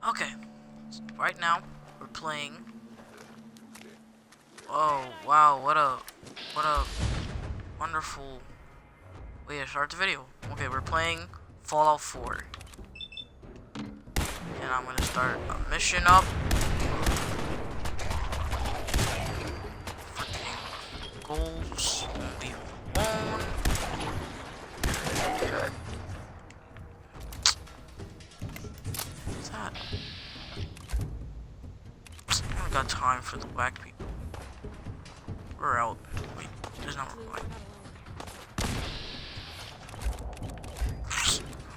Okay, right now we're playing. Oh wow, what a wonderful way to start the video. Okay, we're playing Fallout 4, and I'm gonna start a mission up. Freaking goals won't be alone. What's that? I haven't got time for the whack people. We're out. Wait, there's not reply.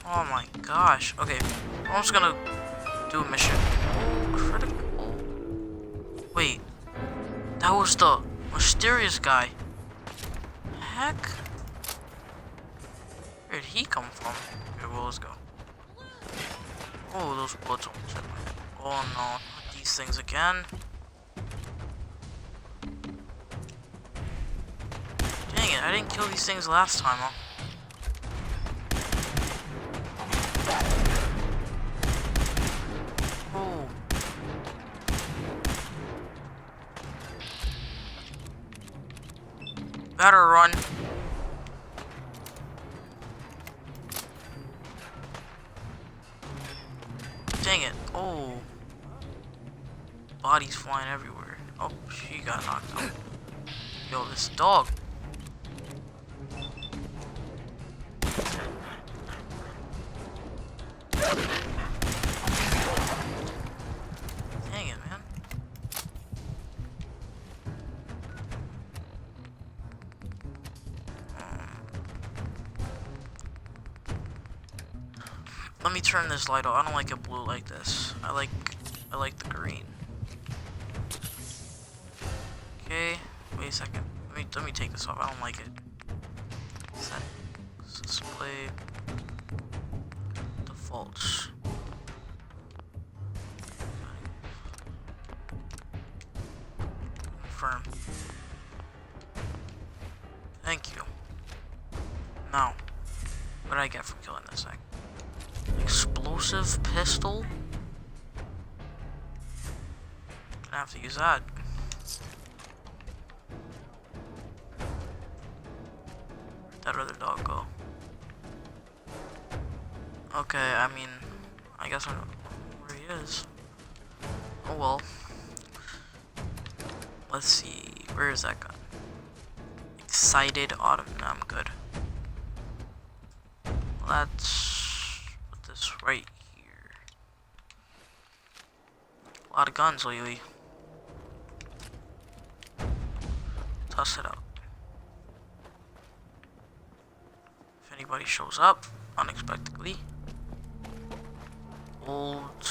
Oh my gosh. Okay, I'm just gonna do a mission. Critical. Wait, that was the mysterious guy. Heck? Where did he come from? Okay, well, let's go. Oh, those bullets almost hit my head. Oh no, not these things again. Dang it, I didn't kill these things last time, huh? Oh. Better run. Dang it. Oh. Bodies flying everywhere. Oh, she got knocked out. Yo, this dog. Dang it, man. Let me turn this light off. I don't like it blue like this. I like the green. Okay, wait a second. Let me take this off. I don't like it. Settings, display, defaults. Confirm. Thank you. Now, what did I get from killing this thing? Explosive pistol? Gonna have to use that. Where'd that other dog go? Okay, I mean, I guess I don't know where he is. Oh well. Let's see, where is that gun? Excited autumn. No, I'm good. Let's put this right here. A lot of guns lately. Toss it out. If anybody shows up unexpectedly. Old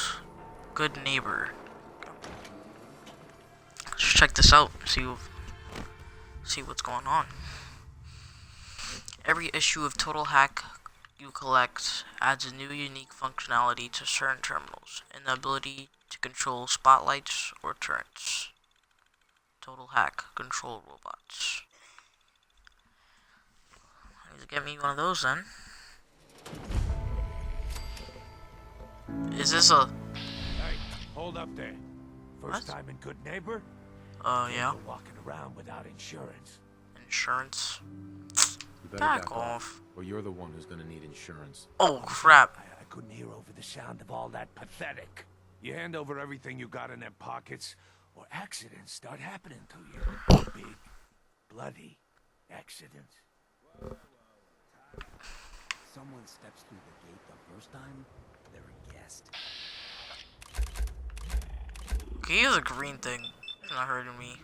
good neighbor. Let's check this out. See what's going on. Every issue of Total Hack you collect adds a new unique functionality to certain terminals, and the ability to control spotlights or turrets. Total Hack control robots. I need to get me one of those then. Is this a... Hey, hold up there. First What? time in Good Neighbor? Yeah. You're walking around without insurance. Insurance. You better Back off. or you're the one who's gonna need insurance. Oh, crap. I couldn't hear over the sound of all that pathetic. You hand over everything you got in them pockets, or accidents start happening to you. Big, bloody accidents. Someone steps through the gate the first time, they're a guest. Okay, he has a green thing. It's not hurting me.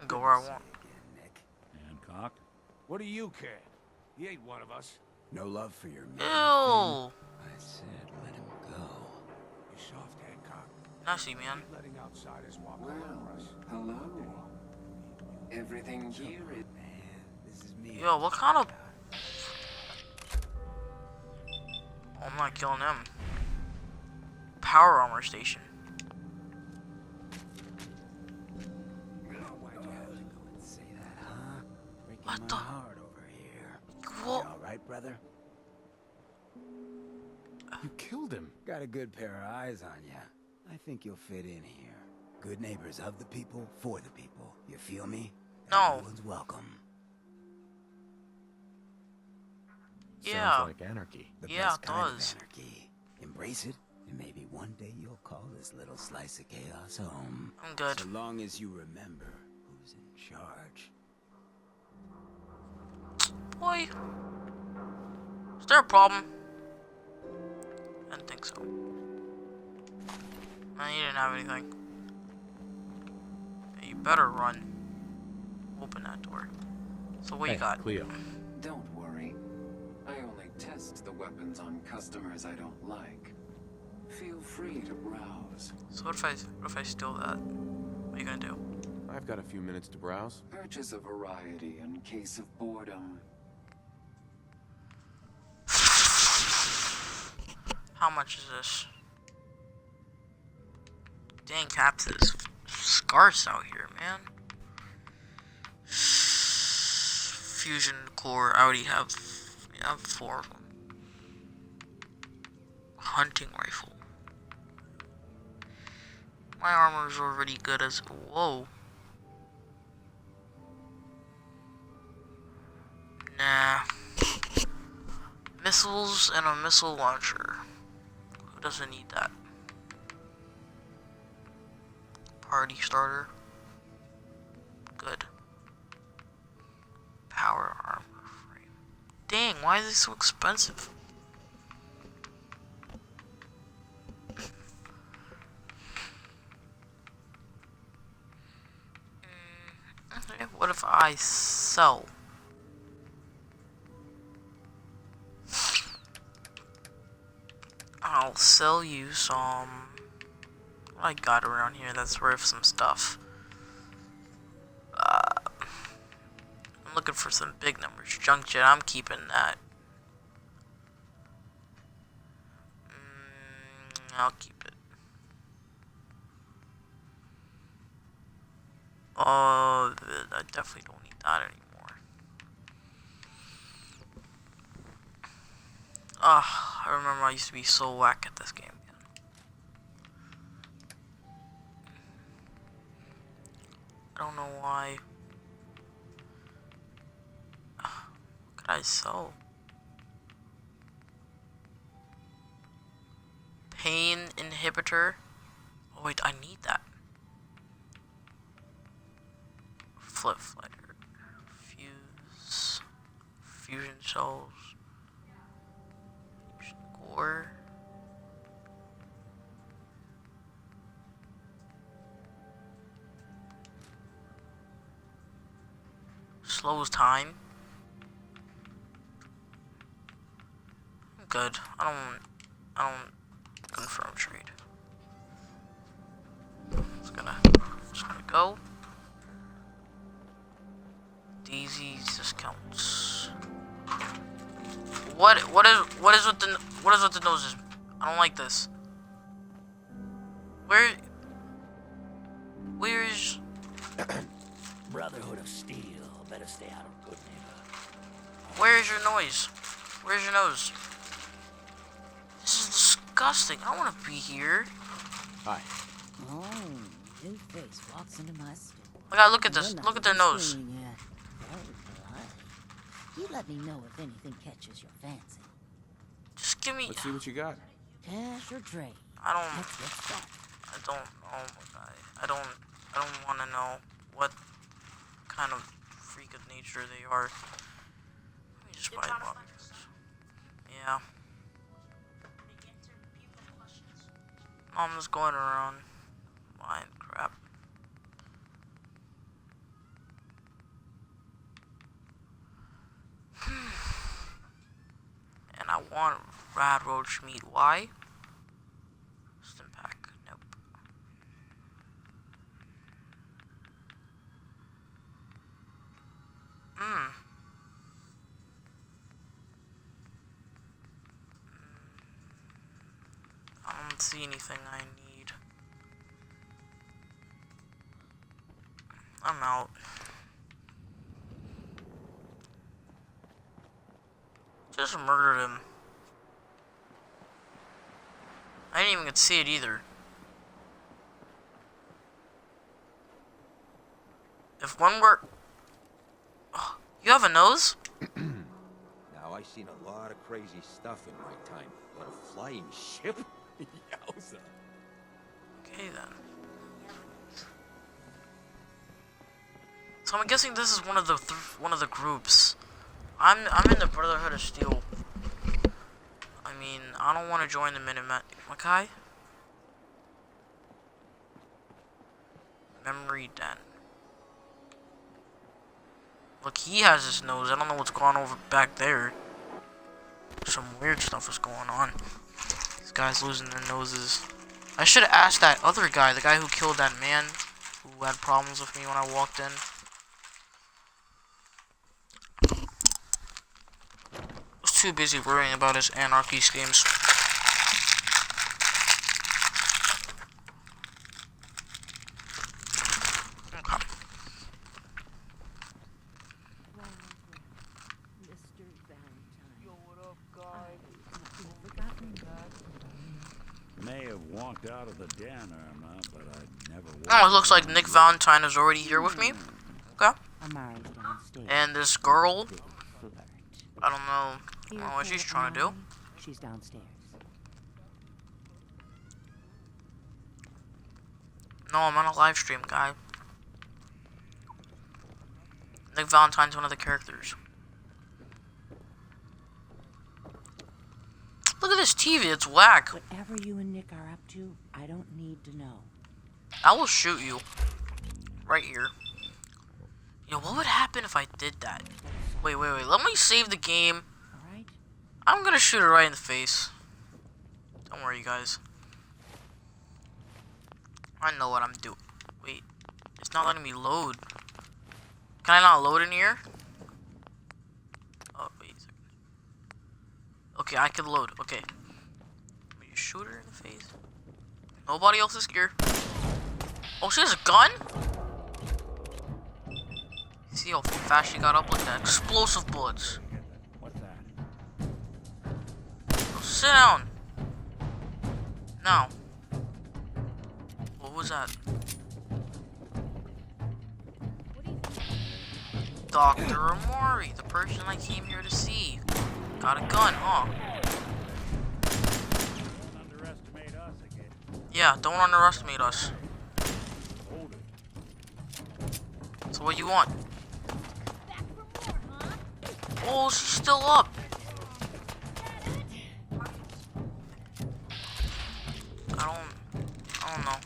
Go where I want. Again, Nick. Hancock? What do you care? He ain't one of us. No love for your man. Ew. I said let him go. You soft, Hancock. Nasty, man. Letting outsiders walk all over us. Hello. Everything here is... Man, this is me. Yo, what kind of... Oh, I'm not killing them. Power armor station. Why'd you have to go and say that, huh? Breaking What my the- heart over here. What? You all right, brother? You killed him. Got a good pair of eyes on ya. I think you'll fit in here. Good neighbors of the people, for the people. You feel me? No. Everyone's welcome. Yeah. Sounds like anarchy. The Yeah, best it kind does. of anarchy. Embrace it, and maybe one day you'll call this little slice of chaos home. I'm good. So long as you remember who's in charge. Boy. Is there a problem? I didn't think so. No, you didn't have anything. You better run. Open that door. So what you Hey, got? Cleo. Don't worry. I only test the weapons on customers I don't like. Feel free to browse. So what if I steal that? What are you gonna do? I've got a few minutes to browse. Purchase a variety in case of boredom. How much is this? Dang, Caps is scarce out here, man. Fusion core, I already have 4 of them. Hunting rifle. My armor's already good as whoa. Nah. Missiles and a missile launcher. Who doesn't need that? Party starter. Good. Power armor frame. Dang, why is it so expensive? Okay, what if I sell? I'll sell you some. What I got around here that's worth some stuff. I'm looking for some big numbers. Junk jet, I'm keeping that. I'll keep it. Oh, I definitely don't need that anymore. Ah, I remember I used to be so whack at this game. I don't know why. What could I sell? Pain inhibitor. Oh wait, I need that. Flip fighter. Fuse. Fusion cells. Fusion core. Slows time. I'm good. I don't confirm trade. Just gonna go. Daisy's discounts. What is with the noses? I don't like this. Where's Brotherhood of Steel. Better stay out of good neighbor. where's your noise? Where's your nose? This is disgusting. I don't want to be here. Hi. Oh, new face walks into my store. I gotta look at this. You're not Look at their even nose. screening yet. Very polite. You let me know if anything catches your fancy. Just give me. Let's see what you got. Cash or trade? I don't. Let's get started. I don't. Oh my god. I don't want to know what kind of freak of nature they are. Let me just buy boxes. Yeah. I'm just going around buying crap. And I want Rad Roach meat. Why? Stim pack. Nope. I don't see anything I need. I'm out. Just murdered him. I didn't even get to see it either. If one were... Oh, you have a nose? Now, I've seen a lot of crazy stuff in my time, but a flying ship? Yowza. Okay then. So I'm guessing this is one of the groups. I'm in the Brotherhood of Steel. I mean, I don't want to join the Minutemen. Okay? Memory Den. Look, he has his nose. I don't know what's going on over back there. Some weird stuff is going on. These guys losing their noses. I should have asked that other guy, the guy who killed that man who had problems with me when I walked in. I was too busy worrying about his anarchy schemes. Okay. Mr. Valentine. Yo, what up, guys? You've forgotten that. May have walked out of the den, Irma, but I'd never walked. Oh, it looks like Nick Valentine is already here with me. Okay. Amari's downstairs. And this girl, Flirt. I don't know what she's trying to do. She's downstairs. No, I'm on a live stream, guy. Nick Valentine's one of the characters. Look at this TV, it's whack. Whatever you and Nick are up to, I don't need to know. I will shoot you. Right here. You know, what would happen if I did that? Wait. Let me save the game. Alright? I'm gonna shoot her right in the face. Don't worry, guys. I know what I'm doing. Wait. It's not letting me load. Can I not load in here? Oh, wait a second. Okay, I can load. Okay. Let me just shoot her in the face. Nobody else is here. Oh, she has a gun? See how fast she got up with that? Explosive bullets. What's that? Oh, sit down. Now. What was that? Dr. Amari, the person I came here to see. Got a gun, huh? Don't underestimate us again. Yeah, don't underestimate us. Hold it. So what you want? Oh, she's still up. I don't know.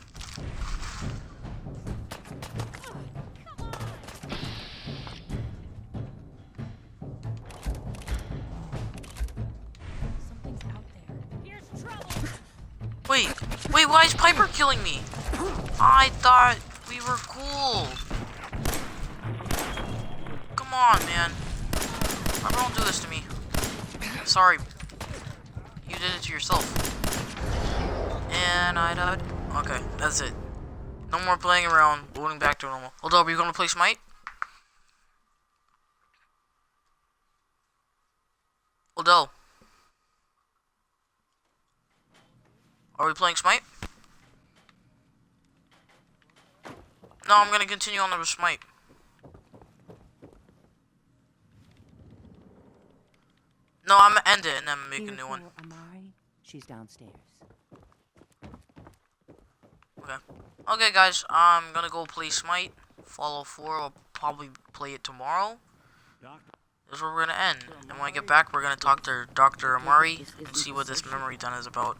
Something's out there. Here's trouble! Wait, why is Piper killing me? I thought we were cool. Come on, man. Piper, don't do this to me. Sorry. You did it to yourself. And I died. Okay, that's it. No more playing around, going back to normal. Hold up, are you gonna play Smite? Odell. Are we playing Smite? No, I'm gonna continue on the Smite. No, I'm gonna end it and then make a new one. Amari, she's downstairs. Okay. Okay, guys, I'm gonna go play Smite. Fallout 4, I'll probably play it tomorrow. This is where we're gonna end. And when I get back, we're gonna talk to Dr. Amari and see what this memory den is about.